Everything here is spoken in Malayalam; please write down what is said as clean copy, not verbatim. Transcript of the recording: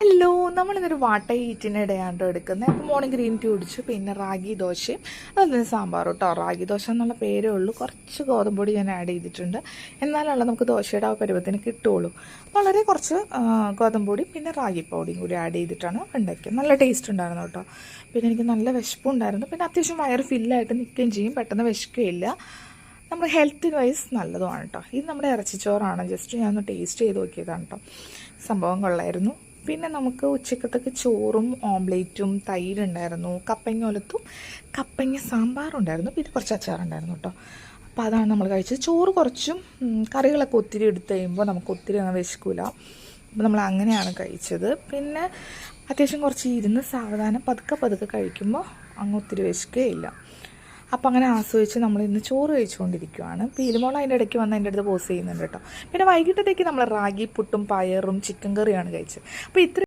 ഹലോ, നമ്മളിന്നൊരു വാട്ട ഈറ്റിനിടെയാണ് എടുക്കുന്നത്. അപ്പോൾ മോർണിംഗ് ഗ്രീൻ ടീ കുടിച്ചു, പിന്നെ റാഗി ദോശയും അതുപോലെ സാമ്പാർ കേട്ടോ. റാഗി ദോശ എന്നുള്ള പേരേ ഉള്ളൂ, കുറച്ച് ഗോതമ്പൊടി ഞാൻ ആഡ് ചെയ്തിട്ടുണ്ട്. എന്നാലുള്ള നമുക്ക് ദോശയുടെ ആ പരുവത്തിന് കിട്ടുള്ളൂ. വളരെ കുറച്ച് ഗോതമ്പൊടി പിന്നെ റാഗി പൗഡിയും കൂടി ആഡ് ചെയ്തിട്ടാണ് ഉണ്ടാക്കിയത്. നല്ല ടേസ്റ്റ് ഉണ്ടായിരുന്നു കേട്ടോ. പിന്നെ എനിക്ക് നല്ല വിശപ്പുണ്ടായിരുന്നു. പിന്നെ അത്യാവശ്യം വയറ് ഫില്ലായിട്ട് നിൽക്കുകയും ചെയ്യും, പെട്ടെന്ന് വിശക്കുകയില്ല. നമ്മുടെ ഹെൽത്തിന് വൈസ് നല്ലതുമാണ് കേട്ടോ. ഇത് നമ്മുടെ ഇറച്ചിച്ചോറാണ്, ജസ്റ്റ് ഞാനൊന്ന് ടേസ്റ്റ് ചെയ്ത് നോക്കിയതാണ് കേട്ടോ. സംഭവം കൊള്ളായിരുന്നു. പിന്നെ നമുക്ക് ഉച്ചക്കത്തൊക്കെ ചോറും ഓംലേറ്റും തൈരുണ്ടായിരുന്നു, കപ്പങ്ങ ഒലത്തും കപ്പങ്ങ സാമ്പാറും ഉണ്ടായിരുന്നു, പിന്നെ കുറച്ച് അച്ചാറുണ്ടായിരുന്നു കേട്ടോ. അപ്പോൾ അതാണ് നമ്മൾ കഴിച്ചത്. ചോറ് കുറച്ചും കറികളൊക്കെ ഒത്തിരി എടുത്ത് കഴിയുമ്പോൾ നമുക്ക് ഒത്തിരി അങ്ങ് വിശക്കില്ല. അപ്പോൾ നമ്മൾ അങ്ങനെയാണ് കഴിച്ചത്. പിന്നെ അത്യാവശ്യം കുറച്ച് ഇരുന്ന് സാവധാനം പതുക്കെ കഴിക്കുമ്പോൾ അങ്ങ് ഒത്തിരി വിശക്കുകയില്ല. അപ്പോൾ അങ്ങനെ ആസ്വദിച്ച് നമ്മൾ ഇന്ന് ചോറ് കഴിച്ചുകൊണ്ടിരിക്കുകയാണ്. പീലുമോൾ അതിൻ്റെ ഇടയ്ക്ക് വന്ന് എൻ്റെ അടുത്ത് പോസ് ചെയ്യുന്നുണ്ട് കേട്ടോ. പിന്നെ വൈകിട്ടത്തേക്ക് നമ്മൾ റാഗി പുട്ടും പയറും ചിക്കൻ കറിയാണ് കഴിച്ചത്. അപ്പോൾ ഇത്ര